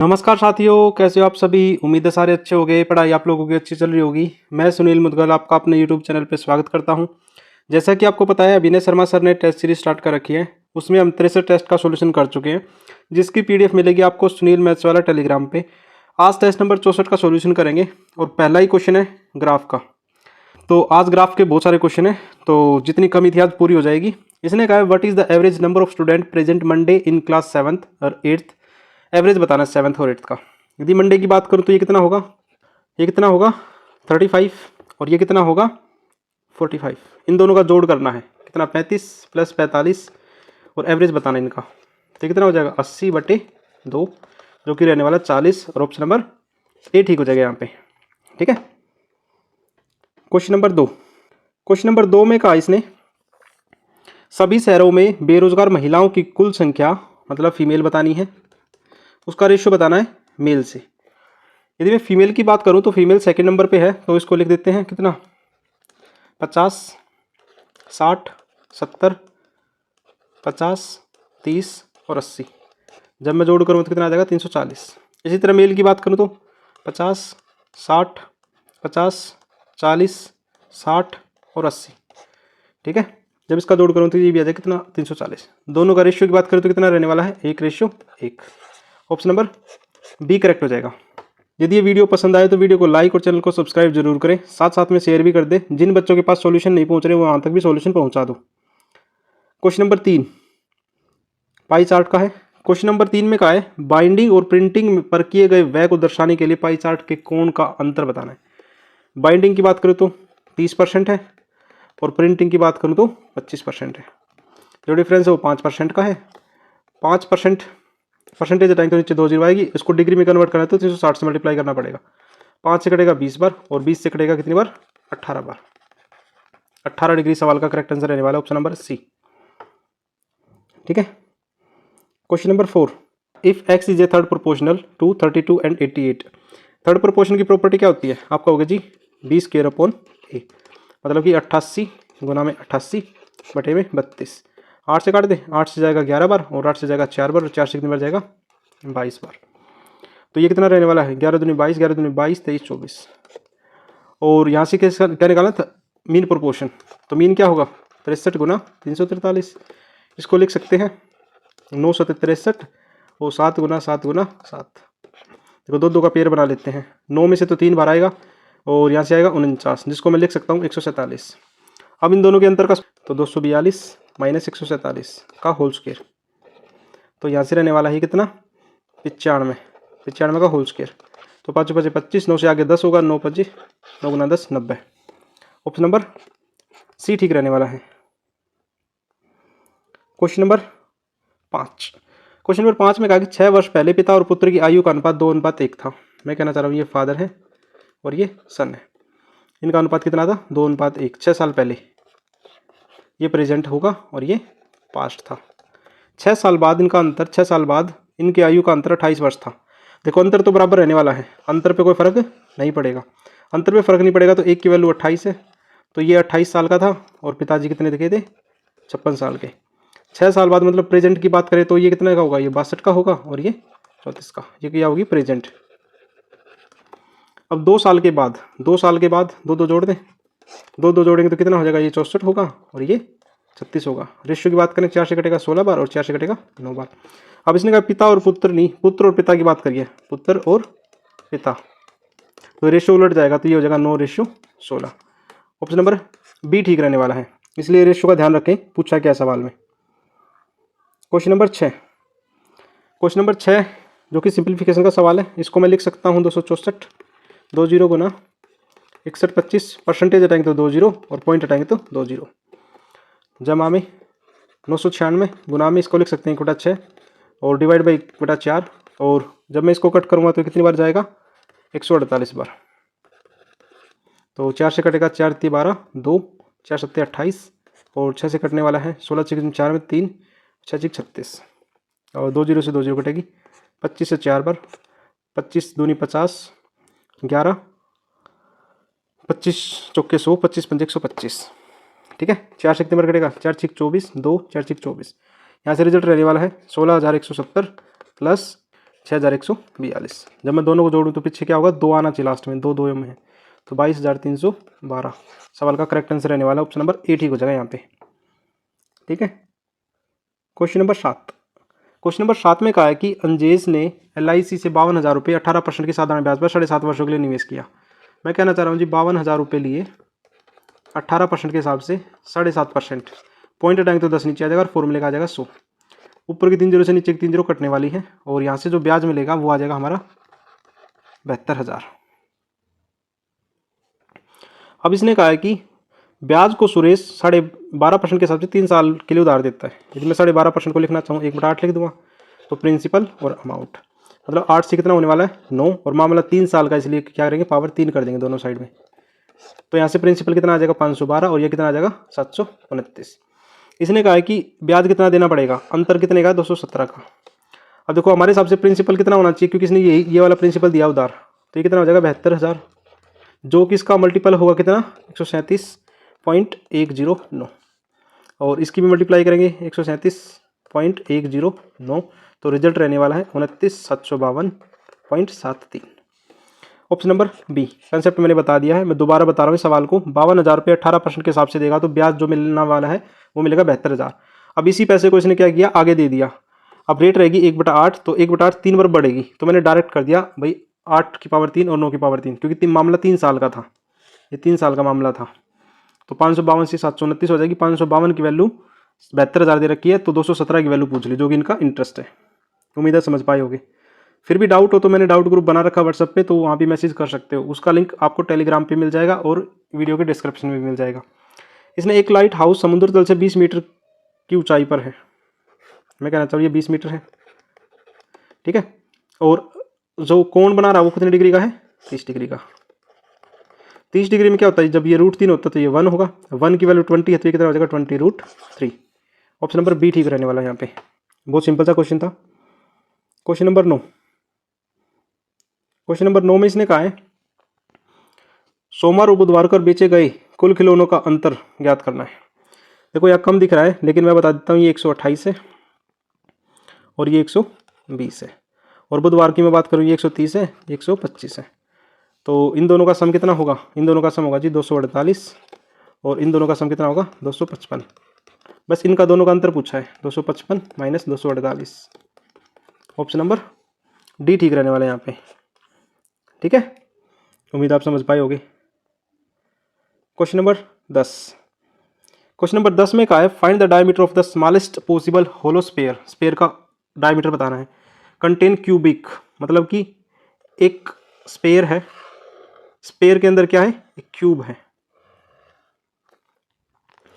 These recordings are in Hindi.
नमस्कार साथियों, कैसे हो आप सभी। उम्मीद है सारे अच्छे हो गए, पढ़ाई आप लोगों की अच्छी चल रही होगी। मैं सुनील मुदगल आपका अपने यूट्यूब चैनल पर स्वागत करता हूं। जैसा कि आपको पता है, विनय शर्मा सर ने टेस्ट सीरीज स्टार्ट कर रखी है। उसमें हम 63 टेस्ट का सोल्यूशन कर चुके हैं, जिसकी पीडीएफ मिलेगी आपको सुनील मैथ्स वाला टेलीग्राम पे। आज टेस्ट नंबर 64 का सोल्यूशन करेंगे और पहला ही क्वेश्चन है ग्राफ का। तो आज ग्राफ के बहुत सारे क्वेश्चन है, तो जितनी कमी थी आज पूरी हो जाएगी। इसने कहा है what is the average number of student present Monday in class 7th और 8th। एवरेज बताना है 7th और 8th का। यदि मंडे की बात करूँ तो ये कितना होगा, 35 और ये कितना होगा 45। इन दोनों का जोड़ करना है, कितना 35 + 45 और एवरेज बताना है इनका। तो कितना हो जाएगा 80/2, जो कि रहने वाला 40 और ऑप्शन नंबर ए ठीक हो जाएगा यहाँ पे। ठीक है। क्वेश्चन नंबर 2 में कहा इसने सभी शहरों में बेरोजगार महिलाओं की कुल संख्या, मतलब फीमेल बतानी है, उसका रेशियो बताना है मेल से। यदि मैं फीमेल की बात करूं तो फीमेल सेकंड नंबर पे है, तो इसको लिख देते हैं कितना 50, 60, 70, 50, 30 और 80। जब मैं जोड़ करूं तो कितना आ जाएगा 340। इसी तरह मेल की बात करूं तो 50, 60, 50, 40, 60 और 80। ठीक है। जब इसका जोड़ करूं तो ये भी आ जाएगा कितना 340। दोनों का रेशियो की बात करूं तो कितना रहने वाला है 1:1। ऑप्शन नंबर बी करेक्ट हो जाएगा। यदि ये वीडियो पसंद आए तो वीडियो को लाइक और चैनल को सब्सक्राइब जरूर करें, साथ साथ में शेयर भी कर दें। जिन बच्चों के पास सॉल्यूशन नहीं पहुंच रहे वो वहां तक भी सॉल्यूशन पहुंचा दो। क्वेश्चन नंबर 3 पाई चार्ट का है। क्वेश्चन नंबर 3 में कहा है बाइंडिंग और प्रिंटिंग पर किए गए व्यय को दर्शाने के लिए पाई चार्ट के कोण का अंतर बताना है। बाइंडिंग की बात करूँ तो 30% है और प्रिंटिंग की बात करूँ तो 25% है। जो डिफरेंस है वो 5% का है। 5% परसेंटेज हटाएंगे तो नीचे 2 जीरो आएगी। इसको डिग्री में कन्वर्ट करना है तो 360 से मल्टीप्लाई करना पड़ेगा। 5 से कटेगा 20 बार और 20 से कटेगा कितनी बार 18 बार। 18 डिग्री सवाल का करेक्ट आंसर रहने वाला है ऑप्शन नंबर सी। ठीक है। Question number 4 if X is a third proportional to 32 and 88। Third proportion की प्रॉपर्टी क्या होती है आपका होगा जी b²/a, मतलब कि 88 गुना में 88 बटे में 32। 8 से काट दे, 8 से जाएगा 11 बार और 8 से जाएगा 4 बार और 4 से कितनी बार जाएगा 22 बार। तो ये कितना रहने वाला है 11 दूनी 22, 11 दूनी 22, 23, 24। और यहाँ से क्या निकालना था मीन प्रोपोर्शन। तो मीन क्या होगा 63 गुना 343। इसको लिख सकते हैं 963 और 7 गुना 7 गुना 7। देखो 2 का पेयर बना लेते हैं। 9 में से तो 3 बार आएगा और यहाँ से आएगा 49, जिसको मैं लिख सकता हूँ 147। अब इन दोनों के अंतर का तो 242 माइनस 147 का होल स्क्वायर। तो यहाँ से रहने वाला है कितना 95 का होल स्क्वायर। तो 5 5 25, 9 से आगे 10 होगा, 9 5 9 गुना 10 90। ऑप्शन नंबर सी ठीक रहने वाला है। क्वेश्चन नंबर 5 में कहा कि 6 वर्ष पहले पिता और पुत्र की आयु का अनुपात 2:1 था। मैं कहना चाह रहा हूँ ये फादर है और ये सन है। इनका अनुपात कितना था 2:1। 6 साल पहले ये प्रेजेंट होगा और ये पास्ट था। 6 साल बाद इनका अंतर, 6 साल बाद इनकी आयु का अंतर 28 वर्ष था। देखो अंतर तो बराबर रहने वाला है, अंतर पे कोई फर्क नहीं पड़ेगा। अंतर पे फर्क नहीं पड़ेगा तो एक की वैल्यू 28 है, तो ये 28 साल का था और पिताजी कितने दिखे थे 56 साल के। 6 साल बाद मतलब प्रेजेंट की बात करें तो ये कितने का होगा, ये 62 का होगा और ये 34 का। ये क्या होगी प्रेजेंट। अब 2 साल के बाद 2 जोड़ दें, 2 जोड़ेंगे तो कितना हो जाएगा, ये 64 होगा और ये 36 होगा। रेशियो की बात करें 4 से कटेगा 16 बार और 4 से कटेगा 9 बार। अब इसने कहा पिता और पुत्र नहीं, पुत्र और पिता की बात करिए, पुत्र और पिता, तो रेशियो उलट जाएगा तो ये हो जाएगा 9:16। ऑप्शन नंबर बी ठीक रहने वाला है, इसलिए रेशियो का ध्यान रखें, पूछा क्या सवाल में। क्वेश्चन नंबर 6 जो कि सिंप्लीफिकेशन का सवाल है, इसको मैं लिख सकता हूँ 264 2 जीरो गुना 61 25, परसेंटेज हटाएंगे तो 2 जीरो और पॉइंट हटाएंगे तो 2 जीरो, जमा में 996 गुना में इसको लिख सकते हैं 1/6 और डिवाइड बाई 1/4। और जब मैं इसको कट करूँगा तो कितनी बार जाएगा 148 बार। तो 4 से कटेगा 4 3 12, 2 4 7 28 और 6 से कटने वाला है 16 6 4 में 3 6 6 36 और 2 जीरो से 2 जीरो कटेगी। 25 से 4 बार, 25 दूनी 50, 11 25 चौके 100, 25 पंजे 125। ठीक है। 4 से कितने बार कटेगा 4 6 24, 2 4 6 24। यहाँ से रिजल्ट रहने वाला है 16,170 प्लस 6142। जब मैं दोनों को जोड़ूँ तो पीछे क्या होगा, 2 आना चाहिए लास्ट में, 2 2 में है तो 22,312। सवाल का करेक्ट आंसर रहने वाला ऑप्शन नंबर ए ठीक हो जाएगा यहाँ पे। ठीक है, क्वेश्चन नंबर 7। क्वेश्चन नंबर 7 में कहा है कि अंजेज ने LIC से 52,000 रुपये 18% के साधारण ब्याज पर 7.5 वर्षों के लिए निवेश किया। मैं कहना चाह रहा हूँ जी 52,000 रुपये लिए 18% के हिसाब से 7.5%, पॉइंट हटाएंगे तो 10 नीचे आ जाएगा और फॉर्मूले का आ जाएगा 100। ऊपर की 3 जीरो से नीचे की 3 जीरो कटने वाली है और यहाँ से जो ब्याज मिलेगा वो आ जाएगा हमारा 72,000। अब इसने कहा है कि ब्याज को सुरेश 12.5% के हिसाब से 3 साल के लिए उधार देता है। यदि मैं 12.5% को लिखना चाहूँ 1/8 लिख दूंगा तो प्रिंसिपल और अमाउंट, मतलब 8 से कितना होने वाला है 9, और मामला 3 साल का इसलिए क्या करेंगे पावर 3 कर देंगे दोनों साइड में। तो यहाँ से प्रिंसिपल कितना आ जाएगा 512 और ये कितना आ जाएगा 729। इसने कहा है कि ब्याज कितना देना पड़ेगा, अंतर कितने का 217 का। अब देखो हमारे हिसाब से प्रिंसिपल कितना होना चाहिए, क्योंकि इसने ये वाला प्रिंसिपल दिया उधार, तो ये कितना हो जाएगा 72,000, जो कि इसका मल्टीपल होगा कितना 137.109, और इसकी भी मल्टीप्लाई करेंगे 137.109, तो रिजल्ट रहने वाला है 29,752.73। Option number B. कंसेप्ट मैंने बता दिया है, मैं दोबारा बता रहा हूँ इस सवाल को। 52,000 रुपये 18% के हिसाब से देगा तो ब्याज जो मिलने वाला है वो मिलेगा 72,000। अब इसी पैसे को इसने क्या किया आगे दे दिया। अब रेट रहेगी 1/8, तो 1/8 3 बार बढ़ेगी, तो मैंने डायरेक्ट कर दिया भाई 8 की पावर 3 और 9 की पावर 3, क्योंकि मामला 3 साल का था, ये 3 साल का मामला था। तो 552 से 729 हो जाएगी। 552 की वैल्यू 72,000 दे रखी है, तो 217 की वैल्यू पूछ ली, जो कि इनका इंटरेस्ट है। उम्मीद है समझ पाए होगे। फिर भी डाउट हो तो मैंने डाउट ग्रुप बना रखा व्हाट्सएप पे, तो वहाँ भी मैसेज कर सकते हो। उसका लिंक आपको टेलीग्राम पे मिल जाएगा और वीडियो के डिस्क्रिप्शन में भी मिल जाएगा। इसने एक लाइट हाउस समुद्र तल से 20 मीटर की ऊंचाई पर है। मैं कहना चाहूँ ये 20 मीटर है, ठीक है। और जो कोण बना रहा है वो कितने डिग्री का है 30 डिग्री का। 30 डिग्री में क्या होता है, जब ये √3 होता है तो ये 1 होगा, 1 की वैल्यू 20 है तो ये कितना हो जाएगा 20√3। ऑप्शन नंबर बी ठीक रहने वाला है यहाँ पे। बहुत सिंपल सा क्वेश्चन था। Question number 9। क्वेश्चन नंबर 9 में इसने कहा है सोमवार और बुधवार को बेचे गए कुल खिलौनों का अंतर ज्ञात करना है। देखो यहाँ कम दिख रहा है, लेकिन मैं बता देता हूँ ये 128 है और ये 120 है, और बुधवार की मैं बात करूँ ये 130 है, 125 है। तो इन दोनों का सम कितना होगा, इन दोनों का सम होगा जी 248, और इन दोनों का सम कितना होगा 255। बस इनका दोनों का अंतर पूछा है, 255 माइनस 248। ऑप्शन नंबर डी ठीक रहने वाला है यहाँ पे। ठीक है, उम्मीद आप समझ पाए होगे। Question number 10। क्वेश्चन नंबर 10 में कहा है find the diameter of the smallest possible hollow sphere. Sphere का डायमीटर बताना है। कंटेन क्यूबिक, मतलब कि एक स्फीयर है, स्फीयर के अंदर क्या है एक क्यूब है,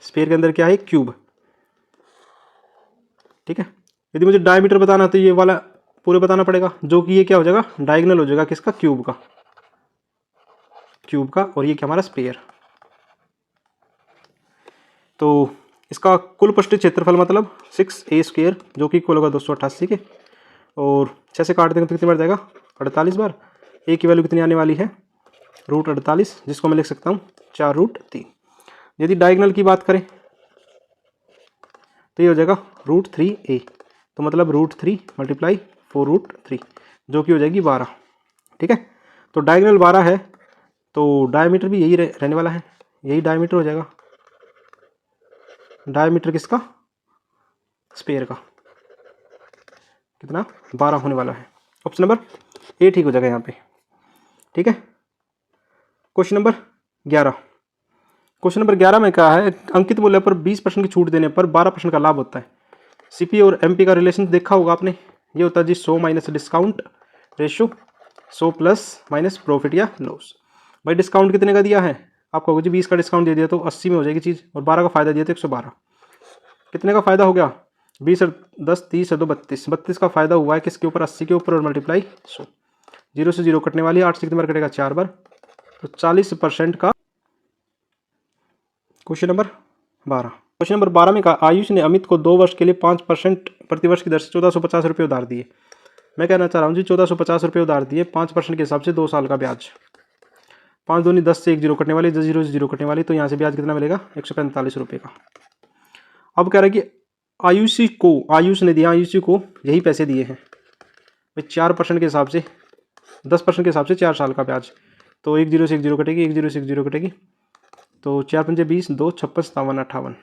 स्फीयर के अंदर क्या है क्यूब। ठीक है, यदि मुझे डायमीटर बताना है तो ये वाला पूरे बताना पड़ेगा, जो कि ये क्या हो जाएगा डायगोनल हो जाएगा किसका क्यूब का, और ये क्या हमारा स्फीयर। तो इसका कुल पृष्ठीय क्षेत्रफल मतलब 6a², जो कि इक्वल होगा 288 के, और 6 से काट देंगे तो कितनी बार जाएगा 48 बार। a की वैल्यू कितनी आने वाली है √48, जिसको मैं लिख सकता हूँ 4√3। यदि डायगोनल की बात करें तो ये हो जाएगा √3a, तो मतलब √3 मल्टीप्लाई 4√3, जो कि हो जाएगी 12। ठीक है, तो डायगोनल 12 है, तो डायमीटर भी यही रहने वाला है, यही डायमीटर हो जाएगा। डायमीटर किसका स्फीयर का कितना 12 होने वाला है। ऑप्शन नंबर ए ठीक हो जाएगा यहाँ पे। ठीक है, क्वेश्चन नंबर 11। क्वेश्चन नंबर 11 में कहा है अंकित मूल्य पर 20% की छूट देने पर 12% का लाभ होता है। सीपी और एमपी का रिलेशन देखा होगा आपने, ये होता है जी 100 minus discount ratio, 100 plus minus profit या लॉस। भाई डिस्काउंट कितने का दिया है आपको जी 20 का डिस्काउंट दे दिया तो 80 में हो जाएगी चीज़, और 12 का फायदा दिया तो 112। कितने का फायदा हो गया 20 और 10 30 और 2 32, 32 का फायदा हुआ है किसके ऊपर 80 के ऊपर, और मल्टीप्लाई 100, 0 से 0 कटने वाली है, 8 से कितनी बार कटेगा 4 बार, तो 40% का। Question number 12। क्वेश्चन नंबर 12 में कहा आयुष ने अमित को 2 वर्ष के लिए 5% प्रतिवर्ष की दर से 1450 रुपये उधार दिए। मैं कहना चाह रहा हूँ जी 1450 रुपये उधार दिए 5% के हिसाब से 2 साल का ब्याज। 5 दूनी 10 से 1 0 कटने वाली, 0 से 0 कटने वाली, तो यहाँ से ब्याज कितना मिलेगा 145 रुपये का। अब कह रहा है कि आयुषी ने दिया, आयुषी को यही पैसे दिए हैं, भाई 4% के हिसाब से 10% के हिसाब से 4 साल का ब्याज। तो 1 0 से 1 0 कटेगी, 1 0 से 1 0 कटेगी, तो 4 पंजे 20, 2 56 57 58।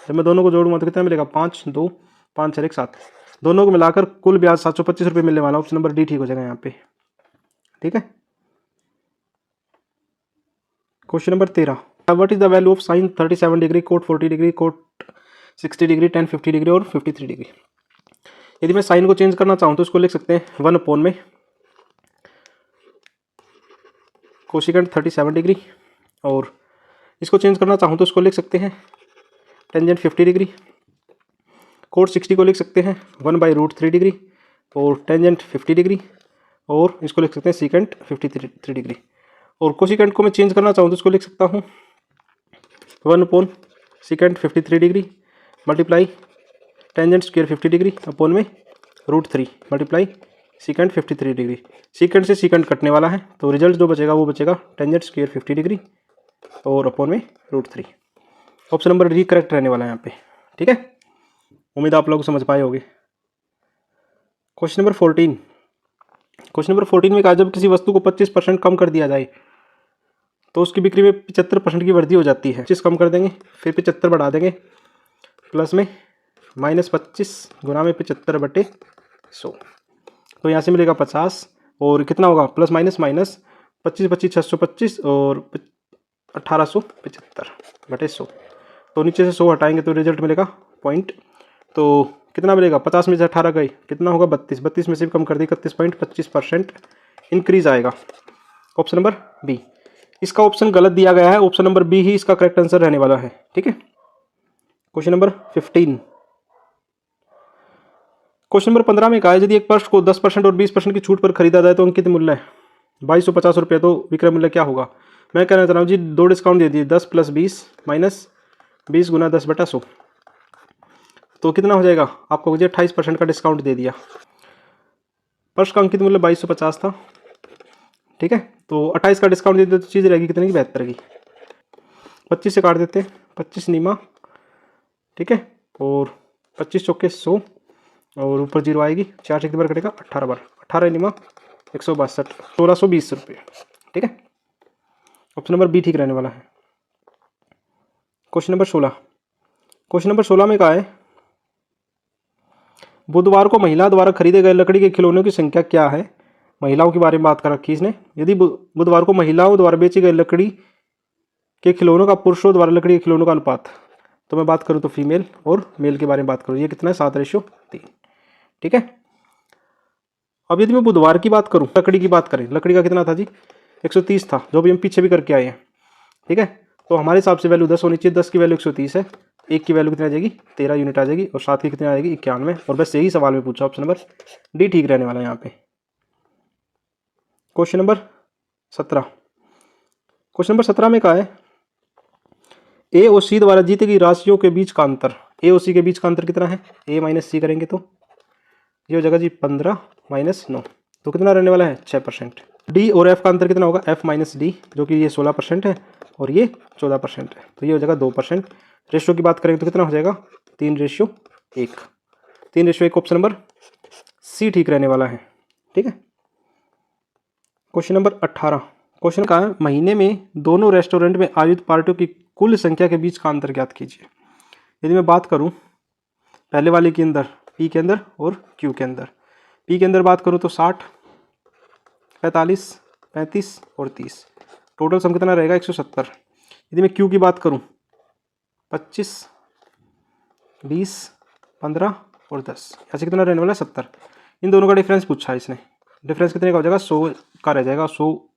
जब मैं दोनों को जोड़ूंगा तो कितना मिलेगा? 5 2 5 4 1 7। दोनों को मिलाकर कुल ब्याज 725 रुपये मिलने वाला। ऑप्शन नंबर डी ठीक हो जाएगा यहाँ पे। ठीक है। Question number 13, what is the value of sine 37 degree, cot 40 degree, cot 60 degree, tan 50 degree और 53 डिग्री। यदि मैं साइन को चेंज करना चाहूँ तो उसको लिख सकते हैं 1 में कोशिकेंट 37 डिग्री, और इसको चेंज करना चाहूँ तो उसको लिख सकते हैं टेंजेंट 50 डिग्री। कोट 60 को लिख सकते हैं 1/√3 डिग्री और टेंजेंट 50 डिग्री, और इसको लिख सकते हैं सीकेंट 53 डिग्री। और कोशिकेंट को मैं चेंज करना चाहूँ तो उसको लिख सकता हूँ 1 secant 53 degree multiply tangent square 50 degree upon में √3 मल्टीप्लाई सीकेंट 53 डिग्री। सीकेंट से सीकेंट कटने वाला है, तो रिजल्ट जो बचेगा वो बचेगा टेंजेंट स्क्वायर 50 डिग्री और अपोन में √3। ऑप्शन नंबर डी करेक्ट रहने वाला है यहाँ पे। ठीक है, उम्मीद आप लोग समझ पाए होंगे। क्वेश्चन नंबर 14, क्वेश्चन नंबर 14 में कहा जब किसी वस्तु को 25% कम कर दिया जाए तो उसकी बिक्री में 75% की वृद्धि हो जाती है। 25 कम कर देंगे, फिर 75 बढ़ा देंगे, प्लस में -25 गुना में 75/100। तो यहाँ से मिलेगा 50, और कितना होगा प्लस माइनस 25 25 625 और 1875/100। तो नीचे से 100 हटाएंगे तो रिजल्ट मिलेगा पॉइंट। तो कितना मिलेगा? 50 में से 18 गए, कितना होगा 32, 32 में से भी कम कर दी 31.25% इंक्रीज आएगा। Option number B. इसका ऑप्शन गलत दिया गया है, ऑप्शन नंबर बी ही इसका करेक्ट आंसर रहने वाला है। ठीक है। क्वेश्चन नंबर 15, क्वेश्चन नंबर 15 में कहा है यदि एक पर्स को 10% और 20% की छूट पर खरीदा जाए तो अंकित मूल्य 2250 रुपये, तो विक्रय मूल्य क्या होगा? मैं कहना चाह रहा हूँ जी 2 डिस्काउंट दे दिए, 10 + 20 माइनस 20 गुना 10/100, तो कितना हो जाएगा? आपको मुझे 28% का डिस्काउंट दे दिया। पर्स का अंकित मूल्य 2250 था। ठीक है, तो 28 का डिस्काउंट दे दिया तो चीज़ रहेगी कितने की? 72 की। 25 से काट देते हैं, 25 नीमा। ठीक है, और 25 चौके 100 और ऊपर 0 आएगी, 4 से कितनी बार कटेगा? 18 बार। 18 नीमा 162, 1620 रुपये। ठीक है, ऑप्शन नंबर बी ठीक रहने वाला है। क्वेश्चन नंबर 16, क्वेश्चन नंबर 16 में कहा है बुधवार को महिला द्वारा खरीदे गए लकड़ी के खिलौनों की संख्या क्या है? महिलाओं के बारे में बात कर रखी इसने। यदि बुधवार को महिलाओं द्वारा बेची गई लकड़ी के खिलौनों का पुरुषों द्वारा लकड़ी के खिलौनों का अनुपात, तो मैं बात करूं तो फीमेल और मेल के बारे में बात करूं, ये कितना है? 7:3। ठीक है। अब यदि मैं बुधवार की बात करूं, लकड़ी की बात करें, लकड़ी का कितना था जी? 130 था, जो भी हम पीछे भी करके आए हैं। ठीक है, तो हमारे हिसाब से वैल्यू 10 होनी चाहिए। 10 की वैल्यू 130 है, 1 की वैल्यू कितनी आ जाएगी? 13 यूनिट आ जाएगी, और 7 की कितनी आ जाएगी? 91। और बस यही सवाल में पूछा, ऑप्शन नंबर डी ठीक रहने वाला है यहाँ पे। क्वेश्चन नंबर 17, क्वेश्चन नंबर 17 में कहा है ए और सी द्वारा जीती गई राशियों के बीच का अंतर। ए और सी के बीच का अंतर कितना है? ए माइनस सी करेंगे तो ये हो जाएगा जी 15 - 9, तो कितना रहने वाला है? 6%। डी और एफ का अंतर कितना होगा? एफ माइनस डी, जो कि ये 16% है और ये 14% है, तो ये हो जाएगा 2%। रेशियो की बात करेंगे तो कितना हो जाएगा? 3:1। 3:1, ऑप्शन नंबर सी ठीक रहने वाला है। ठीक है। क्वेश्चन नंबर 18, क्वेश्चन का है महीने में दोनों रेस्टोरेंट में आयोजित पार्टियों की कुल संख्या के बीच का अंतर ज्ञात कीजिए। यदि मैं बात करूं पहले वाले के अंदर, पी के अंदर और क्यू के अंदर, पी के अंदर बात करूं तो 60, 45, 35 और 30, टोटल सम कितना रहेगा? 170। यदि मैं क्यू की बात करूं 25, 20, 15 और 10, ऐसे कितना रहने वाला है? 70। इन दोनों का डिफरेंस पूछा है इसने, डिफरेंस कितने का हो जाएगा? 100 का रह जाएगा, 100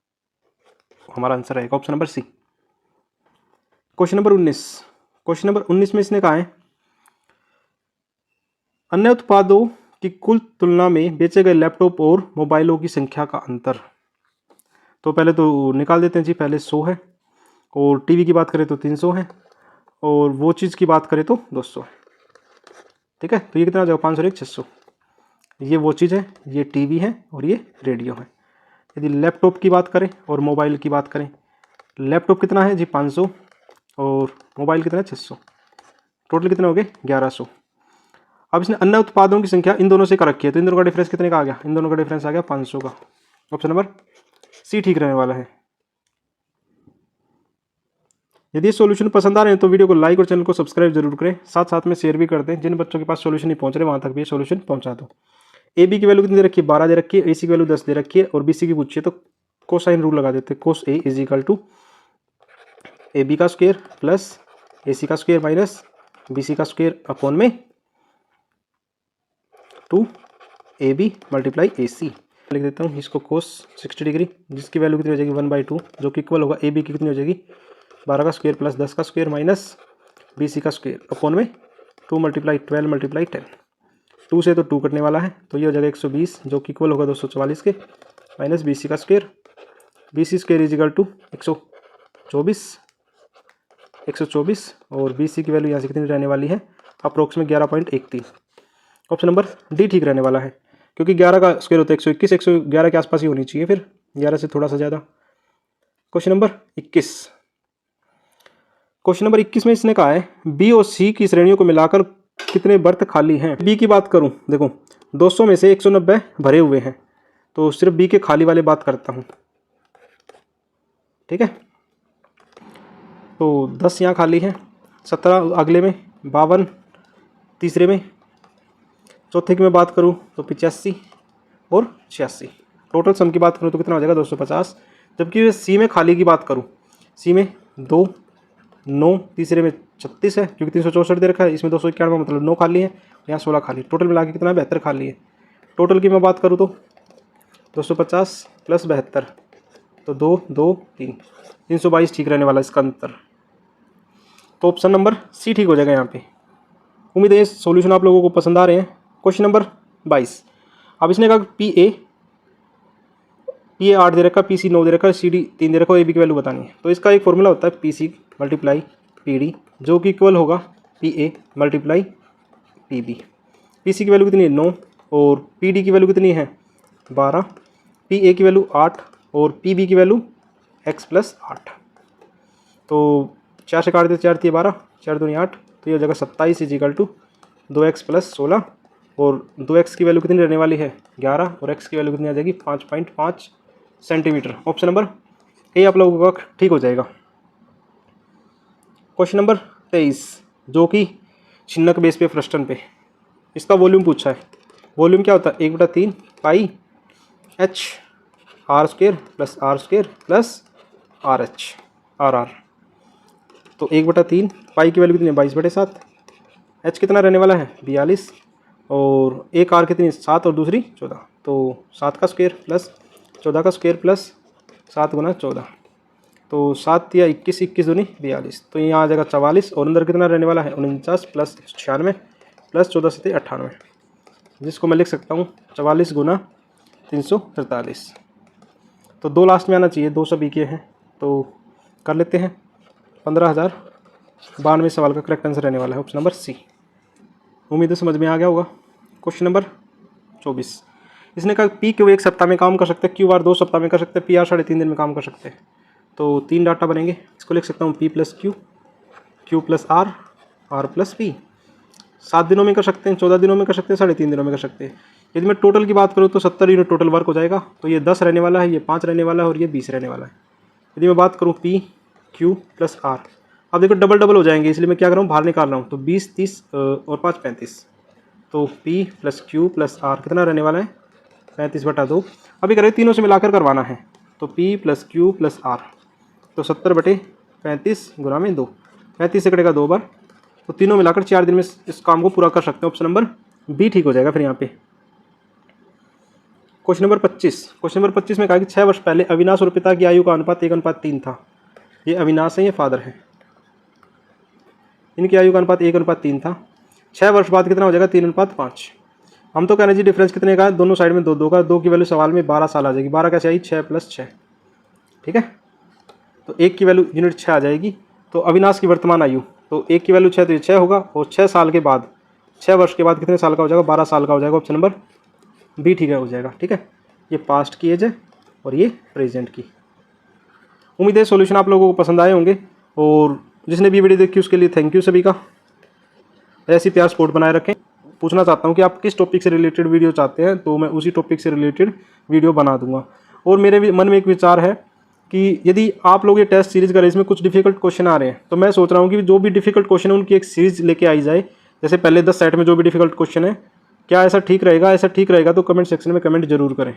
हमारा आंसर रहेगा, option number C. Question number 19, question number 19 में इसने कहा है अन्य उत्पादों की कुल तुलना में बेचे गए लैपटॉप और मोबाइलों की संख्या का अंतर। तो पहले तो निकाल देते हैं जी, पहले 100 है, और टीवी की बात करें तो 300 है, और वो चीज़ की बात करें तो 200 है। ठीक है, तो ये कितना हो जाएगा? 500 1 600। ये वो चीज़ है, ये टीवी है और ये रेडियो है। यदि लैपटॉप की बात करें और मोबाइल की बात करें, लैपटॉप कितना है जी? 500, और मोबाइल कितना है? 600, टोटल कितने हो गए? 1100। अब इसने अन्य उत्पादों की संख्या इन दोनों से कर रखी है, तो इन दोनों का डिफरेंस कितने का आ गया, इन दोनों का डिफरेंस आ गया 500 का। ऑप्शन नंबर सी ठीक रहने वाला है। यदि ये सॉल्यूशन पसंद आ रहे हैं तो वीडियो को लाइक और चैनल को सब्सक्राइब जरूर करें, साथ साथ में शेयर भी कर दें। जिन बच्चों के पास सॉल्यूशन नहीं पहुंच रहे वहां तक भी सॉल्यूशन पहुंचा दो। ए बी की वैल्यू कितनी दे रखी है, 12 दे रखी है, ए सी की वैल्यू 10 दे रखी है और बी सी की पूछिए तो कोसाइन रूल लगा देते हैं। Cos A is equal to A B का स्क्वायर प्लस ए सी का स्क्वायर माइनस बी सी का स्क्वायर अपॉन में 2 ए बी मल्टीप्लाई ए सी। लिख देता हूँ इसको कोस 60 डिग्री, जिसकी वैल्यू कितनी हो जाएगी 1/2, जो कि इक्वल होगा ए बी की कितनी हो जाएगी 12 का स्क्वायर प्लस 10 का स्क्वायर माइनस बी सी का स्क्वायर अपॉन में 2 मल्टीप्लाई 12 मल्टीप्लाई 10। 2 से तो 2 कटने वाला है तो ये हो जाएगा 120, जो कि इक्वल होगा 244 के माइनस बी सी का square, B C square is equal to 124 और बी सी की वैल्यू यहाँ से कितनी रहने वाली है अप्रोक्सीमेट 11.13। ऑप्शन नंबर डी ठीक रहने वाला है, क्योंकि 11 का स्क्वायर होता है 121, 111 के आसपास ही होनी चाहिए, फिर 11 से थोड़ा सा ज़्यादा। क्वेश्चन नंबर 21, क्वेश्चन नंबर 21 में इसने कहा है बी और सी की श्रेणियों को मिलाकर कितने बर्थ खाली हैं। बी की बात करूं, देखो 200 में से 190 भरे हुए हैं, तो सिर्फ बी के खाली वाले बात करता हूं, ठीक है। तो 10 यहाँ खाली है, 17 अगले में, 52 तीसरे में, चौथे की मैं बात करूं तो 85 और 86। टोटल सम की बात करूं तो कितना हो जाएगा 250। जबकि सी में खाली की बात करूं, सी में 2 9 तीसरे में 36 है, क्योंकि 364 दे रखा है, इसमें 291 मतलब 9 खाली है, यहाँ 16 खाली, टोटल मिला के कितना 72 खाली है। टोटल की मैं बात करूँ तो 250 प्लस 72 तो 2 2 3 322 ठीक रहने वाला इसका अंतर। तो ऑप्शन नंबर सी ठीक हो जाएगा यहाँ पे। उम्मीद है सॉल्यूशन आप लोगों को पसंद आ रहे हैं। क्वेश्चन नंबर 22, अब इसने कहा पी ए 8 दे रखा, पी सी 9 दे रखा, सी डी 3 दे रखा, ए बी की वैल्यू बतानी है। तो इसका एक फॉर्मूला होता है P C multiply P D, जो कि इक्वल होगा P A multiply P B. P C की वैल्यू कितनी है 9 और पी डी की वैल्यू कितनी है 12, पी ए की वैल्यू 8 और पी बी की वैल्यू x प्लस 8। तो 4 से काट देते, 4 3 12, 4 2 8, तो ये हो जाएगा 27 is equal to 2x plus 16 और 2x की वैल्यू कितनी रहने वाली है 11 और x की वैल्यू कितनी आ जाएगी 5.5 सेंटीमीटर। ऑप्शन नंबर ए आप लोगों का ठीक हो जाएगा। क्वेश्चन नंबर 23, जो कि छिन्नक बेस पे फ्रस्टन पे, इसका वॉल्यूम पूछा है। वॉल्यूम क्या होता है 1/3 pi h R square plus R H R R. तो 1/3 पाई की वैल्यू कितनी है 22/7, h कितना रहने वाला है 42 और एक आर कितनी 7 और दूसरी 14, तो 7 का स्क्वायर प्लस 14 का स्क्वायर प्लस 7 गुना 14, तो 7 या 21 21 दूनी 42, तो यहाँ आ जाएगा 44 और अंदर कितना रहने वाला है 49 प्लस 96 प्लस 14 से 98, जिसको मैं लिख सकता हूँ 44 गुना 343। तो 2 लास्ट में आना चाहिए, 2 सभी के हैं तो कर लेते हैं। 15,092 सवाल का करेक्ट आंसर रहने वाला है ऑप्शन नंबर सी। उम्मीद है समझ में आ गया होगा। क्वेश्चन नंबर 24, इसने कहा पी क्यू 1 सप्ताह में काम कर सकते हैं, क्यू आर 2 सप्ताह में कर सकते हैं, पी आर 3.5 दिन में काम कर सकते हैं। तो 3 डाटा बनेंगे, इसको लिख सकता हूँ P plus Q, Q plus R, R plus P. 7 दिनों में कर सकते हैं, 14 दिनों में कर सकते हैं, 3.5 दिनों में कर सकते हैं। यदि मैं टोटल की बात करूँ तो 70 यूनिट टोटल वर्क हो जाएगा, तो ये 10 रहने वाला है, ये 5 रहने वाला है और ये 20 रहने वाला है। यदि मैं बात करूँ पी क्यू प्लस आर, अब देखो डबल डबल हो जाएंगे, इसलिए मैं क्या कर रहा हूँ बाहर निकाल रहा हूँ, तो 20 30 और 5 35, तो P plus Q plus R कितना रहने वाला है 35/2। अभी करें तीनों से मिलाकर करवाना है, तो P plus Q plus R, तो 70/35 गुना में 2, 35 से कटेगा 2 बार, तो तीनों मिलाकर 4 दिन में इस काम को पूरा कर सकते हैं। ऑप्शन नंबर बी ठीक हो जाएगा फिर यहाँ पे। क्वेश्चन नंबर 25 में कहा कि 6 वर्ष पहले अविनाश और पिता की आयु का अनुपात 1:3 था। ये अविनाश है, ये फादर है, इनकी आयु का अनुपात 1:3 था। 6 वर्ष बाद कितना हो जाएगा 3:5। हम तो कहना चाहिए डिफरेंस कितने का है, दोनों साइड में 2 का, 2 की वैल्यू सवाल में 12 साल आ जाएगी। 12 कैसे आई 6 + 6, ठीक है। तो 1 की वैल्यू यूनिट 6 आ जाएगी। तो अविनाश की वर्तमान आयु, तो 1 की वैल्यू 6 तो ये 6 होगा, और 6 साल के बाद 6 वर्ष के बाद कितने साल का हो जाएगा 12 साल का हो जाएगा। ऑप्शन नंबर बी ठीक है हो जाएगा, ठीक है। ये पास्ट की एज है और ये प्रेजेंट की। उम्मीद है सॉल्यूशन आप लोगों को पसंद आए होंगे, और जिसने भी वीडियो देखी उसके लिए थैंक यू सभी का। ऐसी प्यार सपोर्ट बनाए रखें। पूछना चाहता हूँ कि आप किस टॉपिक से रिलेटेड वीडियो चाहते हैं, तो मैं उसी टॉपिक से रिलेटेड वीडियो बना दूंगा। और मेरे भी मन में एक विचार है कि यदि आप लोग ये टेस्ट सीरीज़ करें, इसमें कुछ डिफिकल्ट क्वेश्चन आ रहे हैं, तो मैं सोच रहा हूँ कि जो भी डिफिकल्ट क्वेश्चन है उनकी एक सीरीज़ लेके आई जाए। जैसे पहले 10 सेट में जो भी डिफिकल्ट क्वेश्चन है, क्या ऐसा ठीक रहेगा? ऐसा ठीक रहेगा तो कमेंट सेक्शन में कमेंट जरूर करें।